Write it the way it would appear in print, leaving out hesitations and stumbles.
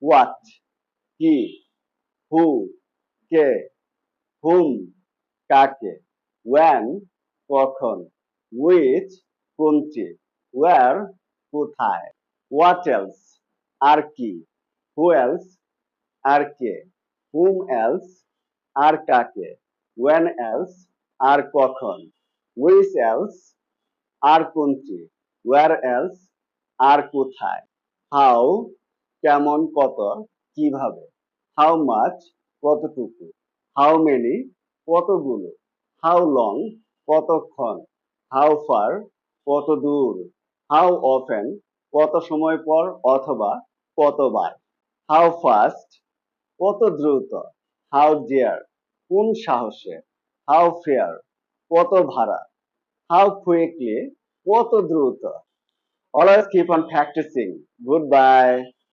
What, কি, হু, কে, হুম, কাকে, when, কখন, which, কোনটি, where, কোথায়, what else, আর কি, who else, R K, whom else, আর কাকে, when else, আর কখন, which else, আর কোনটি, where else, আর কোথায়, how, কেমন কত, কিভাবে, how much, কতটুকু, how many, কতগুলো, how long, কতক্ষণ, how far, কত দূর, how often, কত সময় পর অথবা কতবার, how fast, কত দ্রুত, how dare, কোন সাহসে, how fair, কত ভাড়া, how quickly, কত দ্রুত. Always keep on practicing. Goodbye.